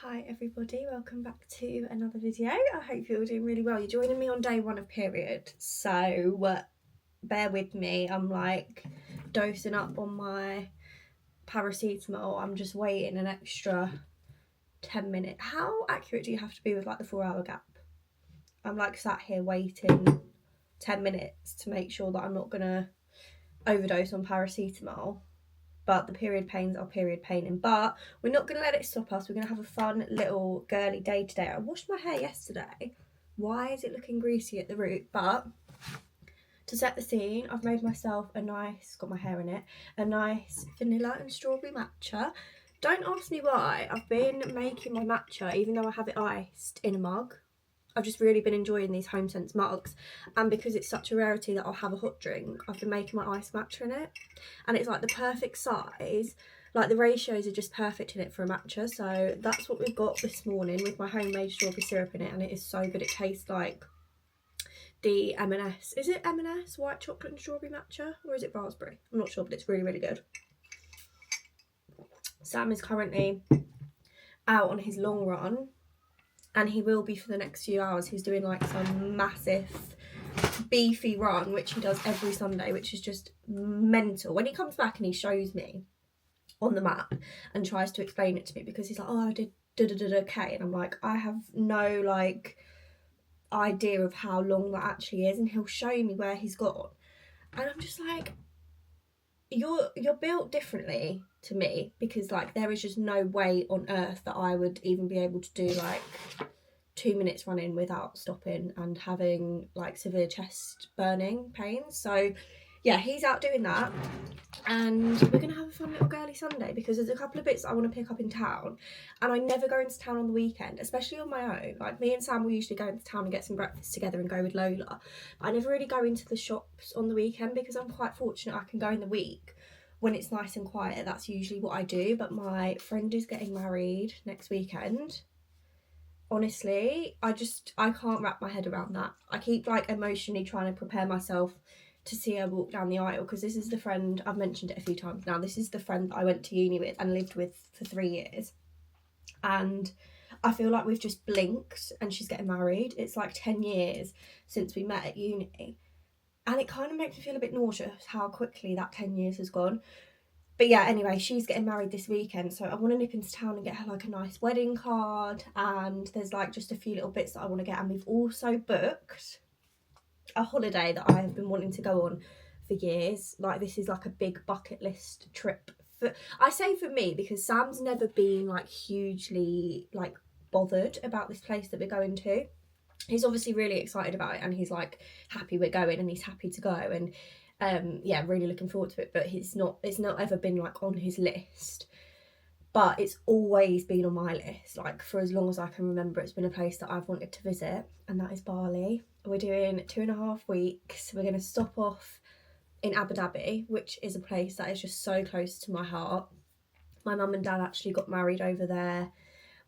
Hi everybody, welcome back to another video. I hope you're all doing really well. You're joining me on day one of period, so bear with me. I'm like dosing up on my paracetamol. I'm just waiting an extra 10 minutes. How accurate do you have to be with like the 4-hour gap? I'm like sat here waiting 10 minutes to make sure that I'm not gonna overdose on paracetamol. But the period pains are period paining. But we're not going to let it stop us. We're going to have a fun little girly day today. I washed my hair yesterday. Why is it looking greasy at the root? But to set the scene, I've made myself a nice, got my hair in it, a nice vanilla and strawberry matcha. Don't ask me why. I've been making my matcha, even though I have it iced, in a mug. I've just really been enjoying these HomeSense mugs, and because it's such a rarity that I'll have a hot drink, I've been making my iced matcha in it, and it's like the perfect size. Like the ratios are just perfect in it for a matcha, so that's what we've got this morning with my homemade strawberry syrup in it, and it is so good. It tastes like the M&S. Is it M&S white chocolate and strawberry matcha, or is it raspberry? I'm not sure, but it's really, really good. Sam is currently out on his long run, and he will be for the next few hours. He's doing like some massive beefy run, which he does every Sunday, which is just mental. When he comes back and he shows me on the map and tries to explain it to me, because he's like, oh, I did K, and I'm like, I have no like idea of how long that actually is, and he'll show me where he's gone, and I'm just like, you're built differently to me, because like there is just no way on earth that I would even be able to do like 2 minutes running without stopping and having like severe chest burning pains. So yeah, he's out doing that, and we're gonna have a fun little girly Sunday, because there's a couple of bits I want to pick up in town, and I never go into town on the weekend, especially on my own. Like me and Sam will usually go into town and get some breakfast together and go with Lola, but I never really go into the shops on the weekend, because I'm quite fortunate I can go in the week when it's nice and quiet. That's usually what I do. But my friend is getting married next weekend. Honestly, I can't wrap my head around that. I keep like emotionally trying to prepare myself to see her walk down the aisle, because this is the friend, I've mentioned it a few times now, this is the friend that I went to uni with and lived with for 3 years, and I feel like we've just blinked and she's getting married. It's like 10 years since we met at uni, and it kind of makes me feel a bit nauseous how quickly that 10 years has gone. But yeah, anyway, she's getting married this weekend, so I want to nip into town and get her like a nice wedding card, and there's like just a few little bits that I want to get. And we've also booked a holiday that I have been wanting to go on for years. Like this is like a big bucket list trip. I say for me, because Sam's never been like hugely like bothered about this place that we're going to. He's obviously really excited about it, and he's like happy we're going, and he's happy to go, and yeah, really looking forward to it. But it's not ever been like on his list, but it's always been on my list. Like for as long as I can remember, it's been a place that I've wanted to visit, and that is Bali. We're doing 2.5 weeks. We're going to stop off in Abu Dhabi, which is a place that is just so close to my heart. My mum and dad actually got married over there.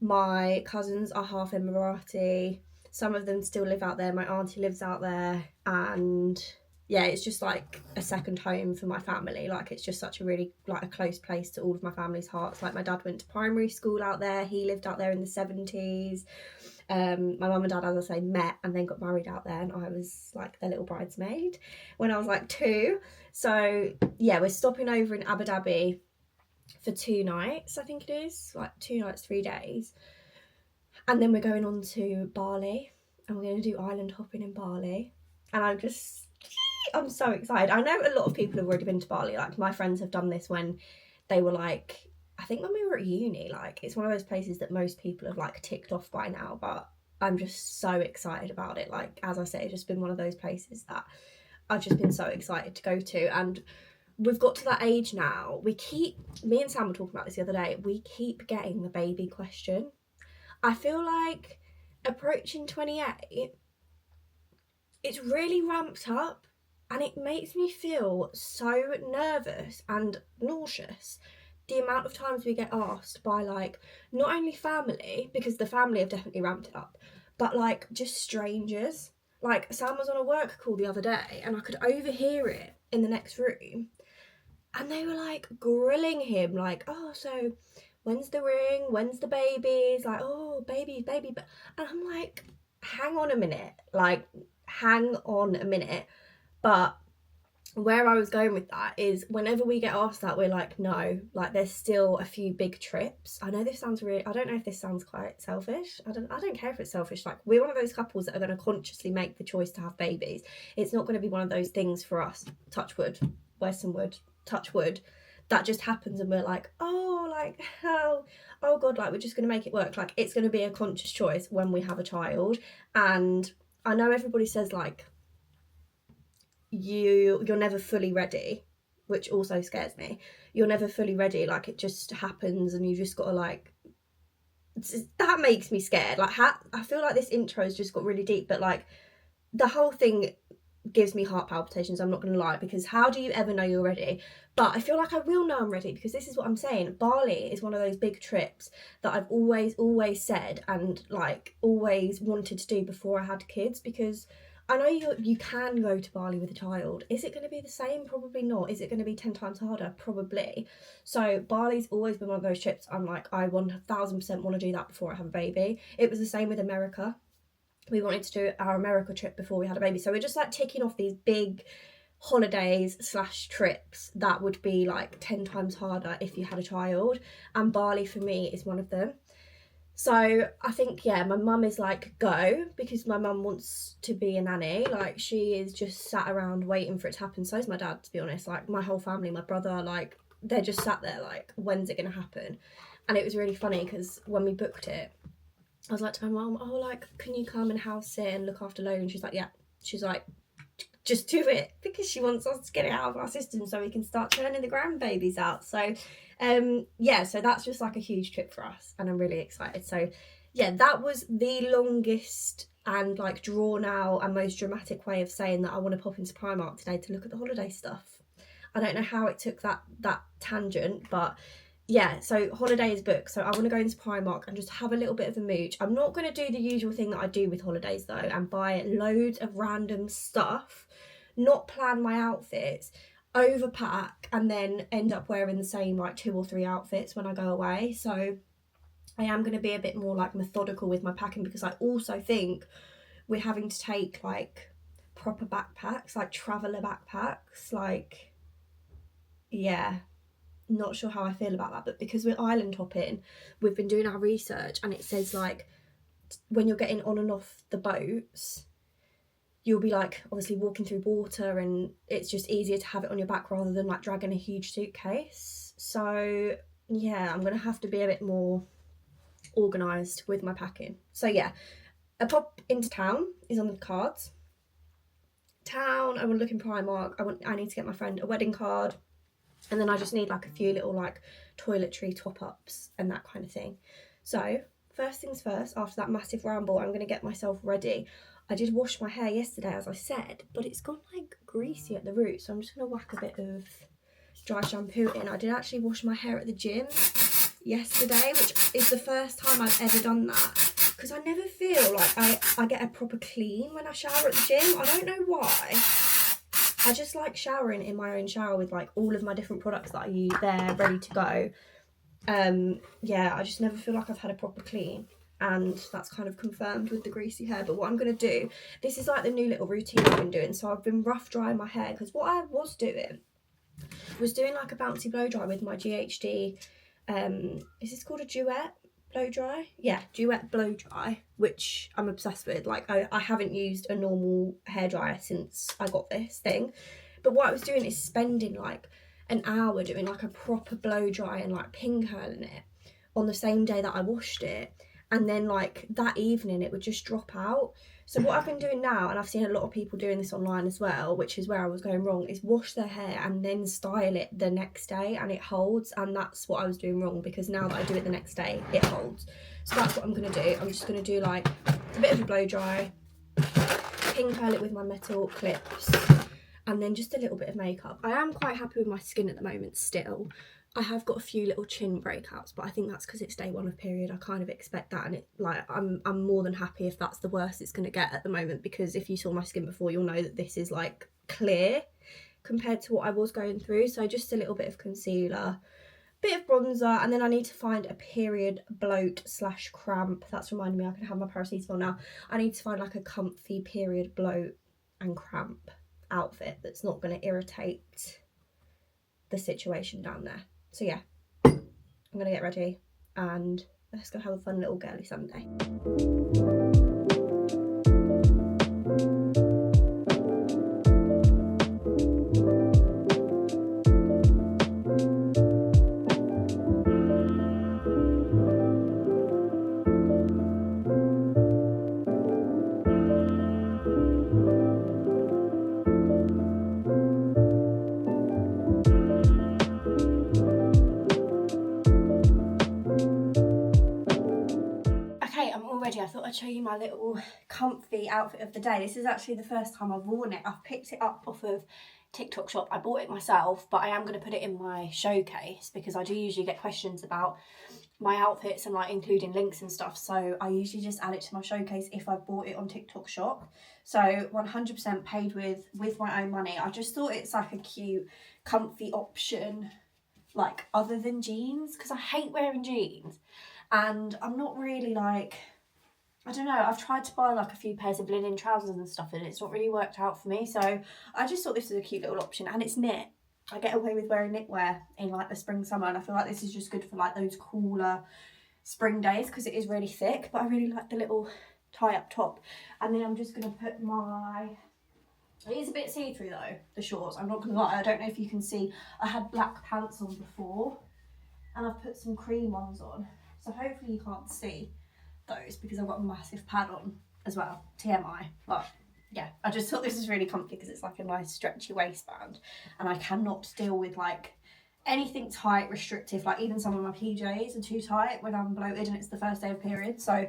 My cousins are half Emirati. Some of them still live out there. My auntie lives out there, and yeah, it's just like a second home for my family. Like it's just such a really like a close place to all of my family's hearts. Like my dad went to primary school out there. He lived out there in the 70s. My mum and dad, as I say, met and then got married out there, and I was like their little bridesmaid when I was like 2. So yeah, we're stopping over in Abu Dhabi for 2 nights, I think it is, like 2 nights, 3 days, and then we're going on to Bali, and we're going to do island hopping in Bali, and I'm so excited. I know a lot of people have already been to Bali. Like my friends have done this when they were like, I think when we were at uni. Like it's one of those places that most people have like ticked off by now, but I'm just so excited about it. Like as I say, it's just been one of those places that I've just been so excited to go to. And we've got to that age now. Me and Sam were talking about this the other day, we keep getting the baby question. I feel like approaching 28, it's really ramped up, and it makes me feel so nervous and nauseous the amount of times we get asked by like not only family, because the family have definitely ramped it up, but like just strangers. Like Sam was on a work call the other day, and I could overhear it in the next room, and they were like grilling him like, oh, so when's the ring, when's the babies, like, oh, baby, and I'm like, hang on a minute, but where I was going with that is whenever we get asked that, we're like, no, like there's still a few big trips. I know this sounds really, I don't know if this sounds quite selfish. I don't care if it's selfish. Like, we're one of those couples that are going to consciously make the choice to have babies. It's not going to be one of those things for us, touch wood, where's some wood, touch wood, that just happens and we're like, oh, like, oh God, like we're just going to make it work. Like, it's going to be a conscious choice when we have a child. And I know everybody says like, you're never fully ready, which also scares me. You're never fully ready, like it just happens and you just gotta like, that makes me scared. Like, I feel like this intro has just got really deep, but like the whole thing gives me heart palpitations, I'm not gonna lie, because how do you ever know you're ready? But I feel like I will know I'm ready, because this is what I'm saying. Bali is one of those big trips that I've always said and like always wanted to do before I had kids, because I know you can go to Bali with a child. Is it going to be the same? Probably not. Is it going to be 10 times harder? Probably. So Bali's always been one of those trips I'm like, I 1000% want to do that before I have a baby. It was the same with America. We wanted to do our America trip before we had a baby. So we're just like ticking off these big holidays / trips that would be like 10 times harder if you had a child. And Bali for me is one of them. So I think, yeah, my mum is like, go, because my mum wants to be a nanny. Like, she is just sat around waiting for it to happen. So is my dad, to be honest. Like, my whole family, my brother, like, they're just sat there like, when's it going to happen? And it was really funny because when we booked it, I was like to my mum, oh, like, can you come and house sit and look after Logan? She's like, yeah. She's like, just do it, because she wants us to get it out of our system so we can start turning the grandbabies out. So yeah, so that's just like a huge trip for us and I'm really excited. So yeah, that was the longest and like drawn out and most dramatic way of saying that I want to pop into Primark today to look at the holiday stuff. I don't know how it took that tangent, but yeah, so holiday is booked, so I want to go into Primark and just have a little bit of a mooch. I'm not going to do the usual thing that I do with holidays though and buy loads of random stuff, not plan my outfits, overpack and then end up wearing the same like 2 or 3 outfits when I go away. So I am going to be a bit more like methodical with my packing, because I also think we're having to take like proper backpacks, like traveller backpacks, like, yeah, not sure how I feel about that. But because we're island hopping, we've been doing our research and it says like when you're getting on and off the boats, you'll be like obviously walking through water and it's just easier to have it on your back rather than like dragging a huge suitcase. So yeah, I'm gonna have to be a bit more organised with my packing. So yeah, a pop into town is on the cards. Town, I want to look in Primark. I need to get my friend a wedding card, and then I just need like a few little like toiletry top-ups and that kind of thing. So first things first, after that massive ramble, I'm going to get myself ready. I did wash my hair yesterday, as I said, but it's gone like greasy at the roots, so I'm just going to whack a bit of dry shampoo in. I did actually wash my hair at the gym yesterday, which is the first time I've ever done that, because I never feel like I get a proper clean when I shower at the gym. I don't know why. I just like showering in my own shower with like all of my different products that I use there ready to go. Yeah, I just never feel like I've had a proper clean, and that's kind of confirmed with the greasy hair. But what I'm going to do, this is like the new little routine I've been doing. So I've been rough drying my hair, because what I was doing like a bouncy blow dry with my GHD, is this called a duet blow dry? Yeah, duet blow dry, which I'm obsessed with. Like I haven't used a normal hairdryer since I got this thing. But what I was doing is spending like an hour doing like a proper blow dry and like pin curling it on the same day that I washed it, and then like that evening it would just drop out. So what I've been doing now, and I've seen a lot of people doing this online as well, which is where I was going wrong, is wash their hair and then style it the next day and it holds. And that's what I was doing wrong, because now that I do it the next day, it holds. So that's what I'm going to do. I'm just going to do like a bit of a blow dry, pin curl it with my metal clips, and then just a little bit of makeup. I am quite happy with my skin at the moment still. I have got a few little chin breakouts, but I think that's because it's day 1 of period. I kind of expect that, and it like I'm more than happy if that's the worst it's going to get at the moment, because if you saw my skin before, you'll know that this is like clear compared to what I was going through. So just a little bit of concealer, bit of bronzer, and then I need to find a period bloat / cramp. That's reminding me I can have my paracetamol now. I need to find like a comfy period bloat and cramp outfit that's not going to irritate the situation down there. So yeah, I'm going to get ready and let's go have a fun little girly Sunday. I thought I'd show you my little comfy outfit of the day. This is actually the first time I've worn it. I've picked it up off of TikTok shop. I bought it myself, but I am going to put it in my showcase because I do usually get questions about my outfits and like including links and stuff. So I usually just add it to my showcase if I bought it on TikTok shop. So 100% paid with my own money. I just thought it's like a cute, comfy option, like other than jeans, because I hate wearing jeans and I'm not really like, I don't know, I've tried to buy like a few pairs of linen trousers and stuff and it's not really worked out for me. So I just thought this was a cute little option, and it's knit. I get away with wearing knitwear in like the spring, summer, and I feel like this is just good for like those cooler spring days because it is really thick, but I really like the little tie up top. And then I'm just going to put it is a bit see-through though, the shorts, I'm not going to lie. I don't know if you can see, I had black pants on before and I've put some cream ones on. So hopefully you can't see those because I've got a massive pad on as well, TMI. But yeah, I just thought this was really comfy because it's like a nice stretchy waistband, and I cannot deal with like anything tight, restrictive, like even some of my PJs are too tight when I'm bloated and it's the first day of period. So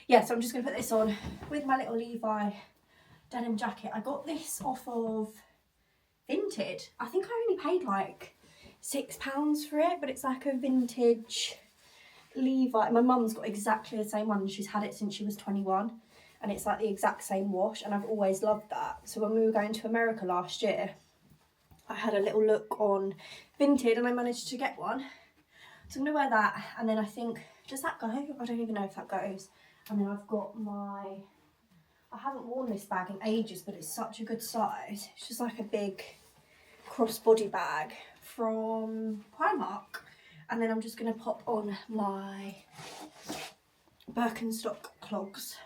yeah, so I'm just going to put this on with my little Levi denim jacket. I got this off of Vinted. I think I only paid like £6 for it, but it's like a vintage Levi. My mum's got exactly the same one. She's had it since she was 21 and it's like the exact same wash, and I've always loved that. So when we were going to America last year, I had a little look on Vinted and I managed to get one. So I'm going to wear that, and then I think, does that go? I don't even know if that goes. And then I've got I haven't worn this bag in ages, but it's such a good size. It's just like a big crossbody bag from Primark. And then I'm just going to pop on my Birkenstock clogs,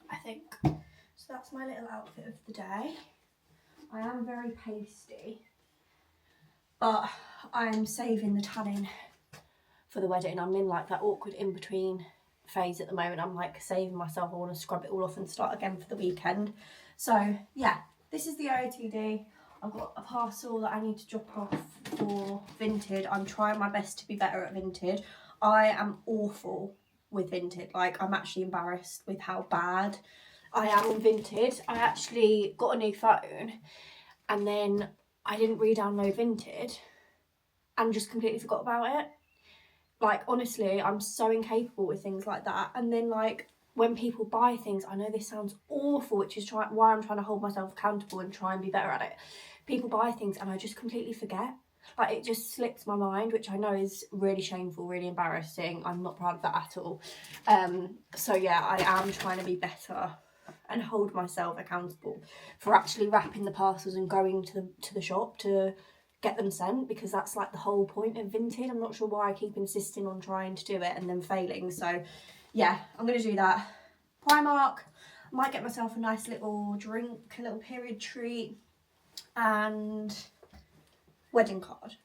I think. So that's my little outfit of the day. I am very pasty, but I'm saving the tanning for the wedding. I'm in like that awkward in-between phase at the moment. I'm like saving myself. I want to scrub it all off and start again for the weekend. So yeah, this is the OOTD. I've got a parcel that I need to drop off for Vinted. I'm trying my best to be better at Vinted. I am awful with Vinted. Like, I'm actually embarrassed with how bad I am on Vinted. I actually got a new phone and then I didn't re-download Vinted and just completely forgot about it. Like, honestly, I'm so incapable with things like that. And then, like, when people buy things, I know this sounds awful, which is why I'm trying to hold myself accountable and try and be better at it. People buy things and I just completely forget. Like, it just slips my mind, which I know is really shameful, really embarrassing. I'm not proud of that at all. So yeah, I am trying to be better and hold myself accountable for actually wrapping the parcels and going to the shop to get them sent, because that's like the whole point of Vinted. I'm not sure why I keep insisting on trying to do it and then failing. So yeah, I'm going to do that. Primark, I might get myself a nice little drink, a little period treat, and wedding card.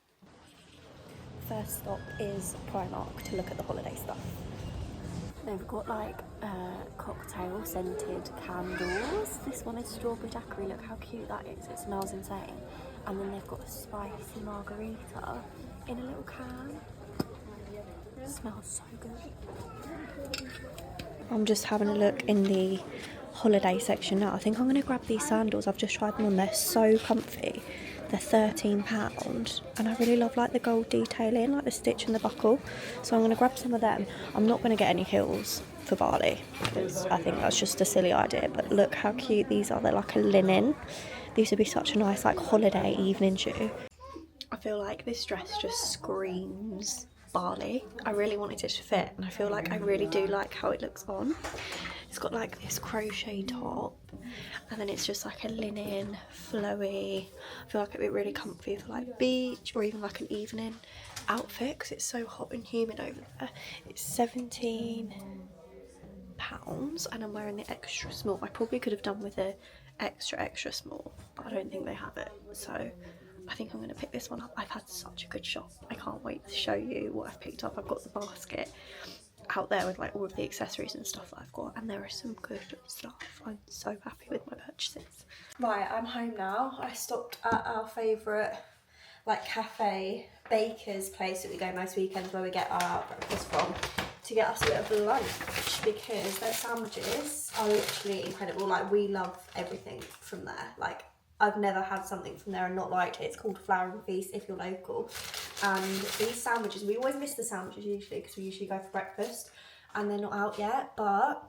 First stop is Primark to look at the holiday stuff. They've got like cocktail scented candles. This one is strawberry daiquiri. Look how cute that is. It smells insane. And then they've got a spicy margarita in a little can. It smells so good. I'm just having a look in the holiday section now. I think I'm going to grab these sandals. I've just tried them on. They're so comfy. They're £13 and I really love like the gold detailing, like the stitch and the buckle. So I'm going to grab some of them. I'm not going to get any heels for Bali because I think that's just a silly idea. But look how cute these are. They're like a linen. These would be such a nice like holiday evening shoe. I feel feel like this dress just screams Bali. I really wanted it to fit, and I feel like I really do like how it looks on. It's got like this crochet top, and then it's just like a linen, flowy. I feel like it'd be really comfy for like beach or even like an evening outfit, because it's so hot and humid over there. It's £17 and I'm wearing the extra small. I probably could have done with a extra small, but I don't think they have it, so I think I'm going to pick this one up. I've had such a good shop. I can't wait to show you what I've picked up. I've got the basket out there with like all of the accessories and stuff that I've got, and there is some good stuff. I'm so happy with my purchases. Right, I'm home now. I stopped at our favourite like cafe baker's place that we go most weekends, where we get our breakfast from, to get us a bit of lunch, because their sandwiches are literally incredible. Like, we love everything from there. Like, I've never had something from there and not liked it. It's called Flower and Feast if you're local. And these sandwiches, we always miss the sandwiches usually, because we usually go for breakfast and they're not out yet, but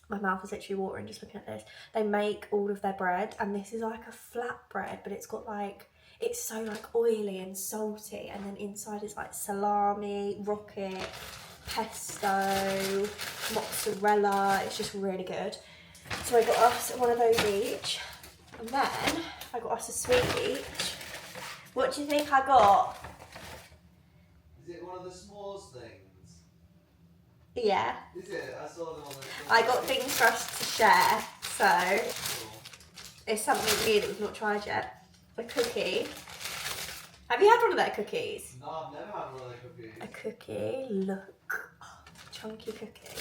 my mouth is literally watering just looking at this. They make all of their bread, and this is like a flat bread, but it's got like, it's so like oily and salty, and then inside is like salami, rocket, pesto, mozzarella. It's just really good. So I got us one of those each. And then I got us a sweet each. What do you think I got? Is it one of the s'mores things? Yeah. Is it? I saw them on the... I got things for us to share, so Cool. it's something new that we've not tried yet. A cookie. Have you had one of their cookies? No, I've never had one of their cookies. A cookie, look. Chunky cookie.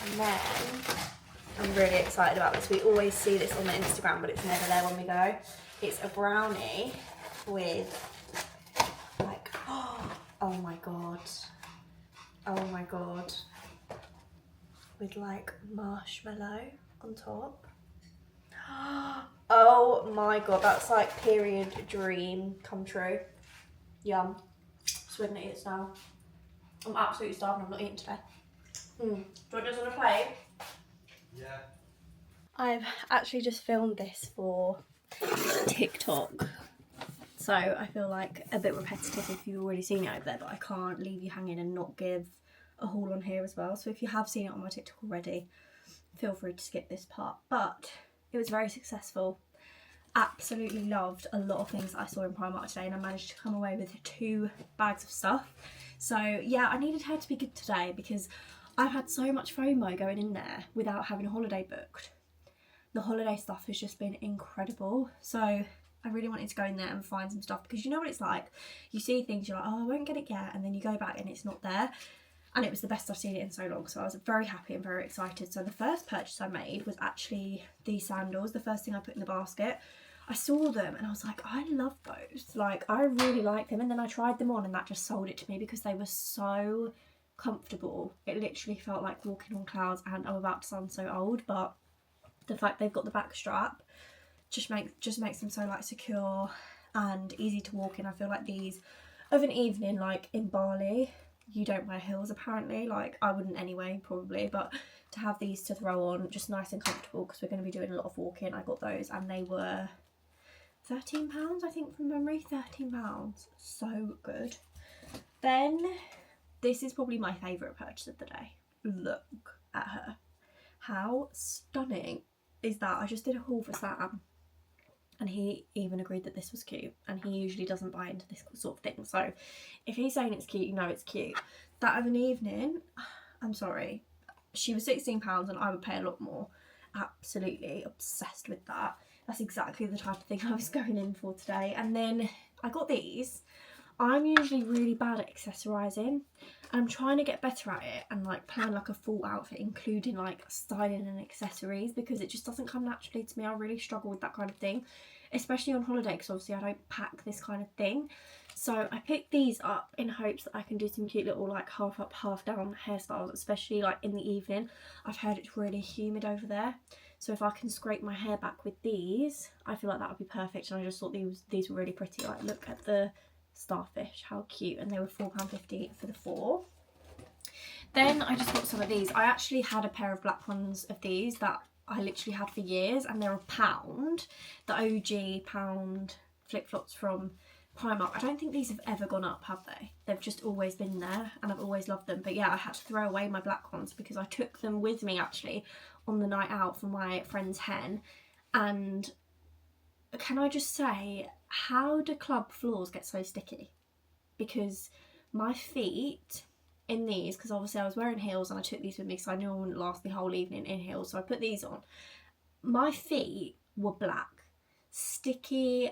And then I'm really excited about this. We always see this on the Instagram, but it's never there when we go. It's a brownie with like, oh my god, with like marshmallow on top. Oh my god, that's like period dream come true. Yum. So we're gonna eat this now. I'm absolutely starving. I'm not eating today. Do you want this on a plate? Yeah. I've actually just filmed this for TikTok, so I feel like a bit repetitive if you've already seen it over there, but I can't leave you hanging and not give a haul on here as well. So if you have seen it on my TikTok already, feel free to skip this part. But it was very successful. Absolutely loved a lot of things that I saw in Primark today, and I managed to come away with 2 bags of stuff. So yeah, I needed her to be good today, because I've had so much FOMO going in there without having a holiday booked. The holiday stuff has just been incredible. So I really wanted to go in there and find some stuff, because you know what it's like. You see things, you're like, oh, I won't get it yet, and then you go back and it's not there. And it was the best I've seen it in so long, so I was very happy and very excited. So the first purchase I made was actually these sandals, the first thing I put in the basket. I saw them and I was like, I love those. Like, I really like them. And then I tried them on, and that just sold it to me, because they were so comfortable. It literally felt like walking on clouds, and I'm about to sound so old, but the fact they've got the back strap just makes them so like secure and easy to walk in. I feel like these of an evening, like in Bali, you don't wear heels apparently. Like, I wouldn't anyway, probably, but to have these to throw on, just nice and comfortable, because we're going to be doing a lot of walking. I got those and they were £13, I think, from memory. £13. So good. Then this is probably my favourite purchase of the day. Look at her. How stunning is that? I just did a haul for Sam, and he even agreed that this was cute, and he usually doesn't buy into this sort of thing. So if he's saying it's cute, you know it's cute. That of an evening, I'm sorry, she was £16 and I would pay a lot more. Absolutely obsessed with that. That's exactly the type of thing I was going in for today. And then I got these. I'm usually really bad at accessorising, and I'm trying to get better at it and like plan like a full outfit, including like styling and accessories, because it just doesn't come naturally to me. I really struggle with that kind of thing, especially on holiday, because obviously I don't pack this kind of thing. So I picked these up in hopes that I can do some cute little like half up, half down hairstyles, especially like in the evening. I've heard it's really humid over there, so if I can scrape my hair back with these, I feel like that would be perfect. And I just thought these were really pretty. Like, look at the starfish, how cute. And they were £4.50 for the 4. Then I just got some of these. I actually had a pair of black ones of these that I literally had for years, and they're £1. The OG pound flip-flops from Primark. I don't think these have ever gone up, have they? They've just always been there and I've always loved them. But yeah, I had to throw away my black ones because I took them with me actually on the night out for my friend's hen. And can I just say, how do club floors get so sticky? Because my feet in these, because obviously I was wearing heels and I took these with me because I knew I wouldn't last the whole evening in heels, so I put these on. My feet were black, sticky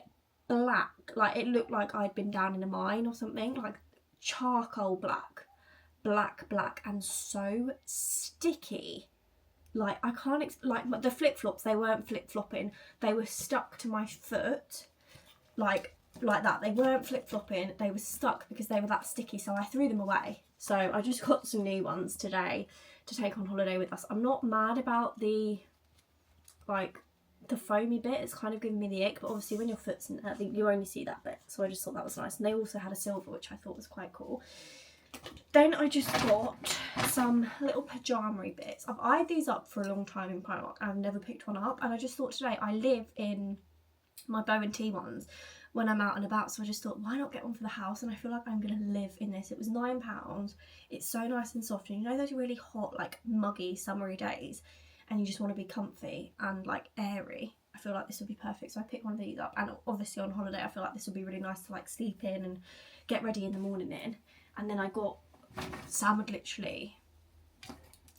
black, like it looked like I'd been down in a mine or something, like charcoal black, and so sticky. Like I can't like the flip-flops, they weren't flip-flopping, they were stuck to my foot like that. They weren't flip-flopping, they were stuck because they were that sticky, so I threw them away. So I just got some new ones today to take on holiday with us. I'm not mad about the foamy bit, it's kind of giving me the ick, but obviously when your foot's in there you only see that bit, so I just thought that was nice. And they also had a silver, which I thought was quite cool. Then I just got some little pyjama-y bits. I've eyed these up for a long time in Primark. I've never picked one up, and I just thought today, I live in my bow and tea ones when I'm out and about, so I just thought, why not get one for the house? And I feel like I'm gonna live in this. It was £9. It's so nice and soft, and you know those really hot, like muggy summery days and you just want to be comfy and like airy, I feel like this would be perfect. So I picked one of these up, and obviously on holiday I feel like this would be really nice to like sleep in and get ready in the morning in. And then I got, Sam would literally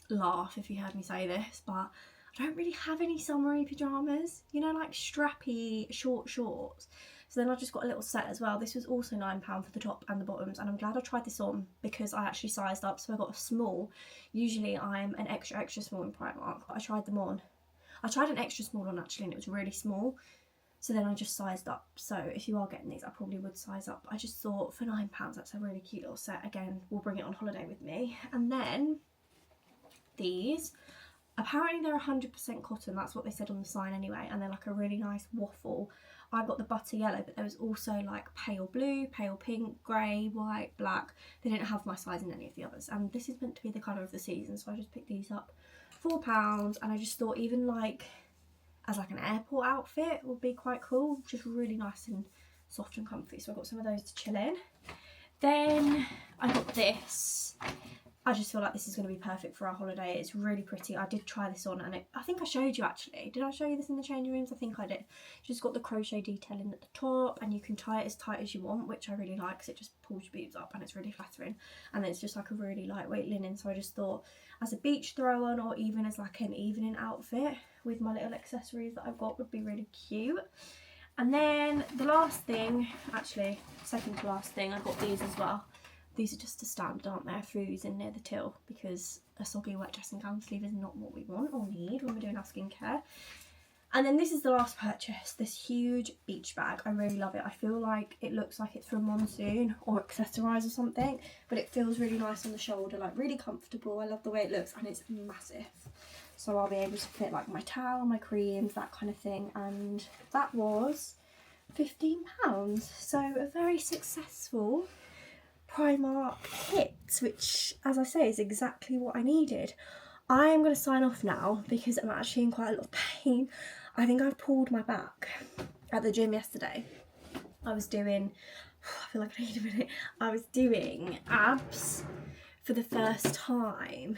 laugh if he heard me say this, but I don't really have any summery pyjamas, you know, like strappy short shorts. So then I just got a little set as well. This was also £9 for the top and the bottoms, and I'm glad I tried this on because I actually sized up. So I got a small. Usually I'm an extra small in Primark, but I tried them on. I tried an extra small on actually, and it was really small. So then I just sized up. So if you are getting these, I probably would size up. I just thought for £9, that's a really cute little set. Again, we'll bring it on holiday with me. And then these, apparently they're 100% cotton. That's what they said on the sign anyway. And they're like a really nice waffle. I got the butter yellow, but there was also like pale blue, pale pink, grey, white, black. They didn't have my size in any of the others. And this is meant to be the colour of the season. So I just picked these up. £4. And I just thought even like as like an airport outfit would be quite cool, just really nice and soft and comfy. So I got some of those to chill in. Then I got this. I just feel like this is going to be perfect for our holiday. It's really pretty. I did try this on, and I think I showed you actually. Did I show you this in the changing rooms? I think I did. Just got the crochet detailing at the top, and you can tie it as tight as you want, which I really like because it just pulls your boobs up and it's really flattering. And then it's just like a really lightweight linen. So I just thought as a beach throw on, or even as like an evening outfit with my little accessories that I've got, would be really cute. And then the last thing, actually second to last thing, I got these as well. These are just a standard, aren't they? I threw these in near the till because a soggy wet dressing gown sleeve is not what we want or need when we're doing our skincare. And then this is the last purchase, this huge beach bag. I really love it. I feel like it looks like it's from Monsoon or Accessorize or something, but it feels really nice on the shoulder, like really comfortable. I love the way it looks, and it's massive. So I'll be able to fit like my towel, my creams, that kind of thing. And that was £15. So a very successful Primark kit, which as I say is exactly what I needed. I am going to sign off now because I'm actually in quite a lot of pain. I think I've pulled my back at the gym yesterday. I was doing, I feel like I need a minute. I was doing abs for the first time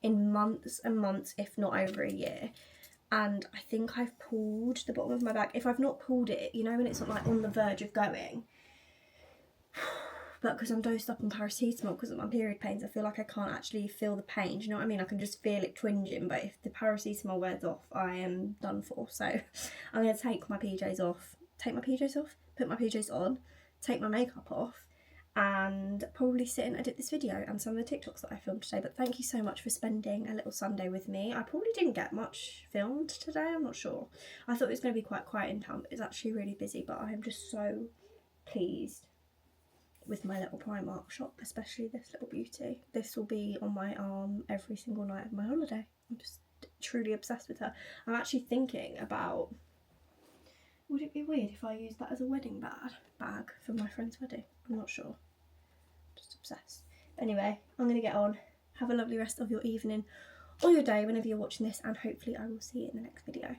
in months and months, if not over a year. And I think I've pulled the bottom of my back. If I've not pulled it, you know when it's not like on the verge of going, but because I'm dosed up on paracetamol because of my period pains, I feel like I can't actually feel the pain. Do you know what I mean? I can just feel it twinging, but if the paracetamol wears off, I am done for. So I'm going to take my PJs off, put my PJs on, take my makeup off, and probably sit and edit this video and some of the TikToks that I filmed today. But thank you so much for spending a little Sunday with me. I probably didn't get much filmed today, I'm not sure. I thought it was going to be quite quiet in town, but it's actually really busy. But I am just so pleased with my little Primark shop, especially this little beauty. This will be on my arm every single night of my holiday. I'm just truly obsessed with her. I'm actually thinking about, would it be weird if I used that as a wedding bag for my friend's wedding? I'm not sure. Just obsessed. But anyway, I'm going to get on. Have a lovely rest of your evening or your day whenever you're watching this, and hopefully I will see you in the next video.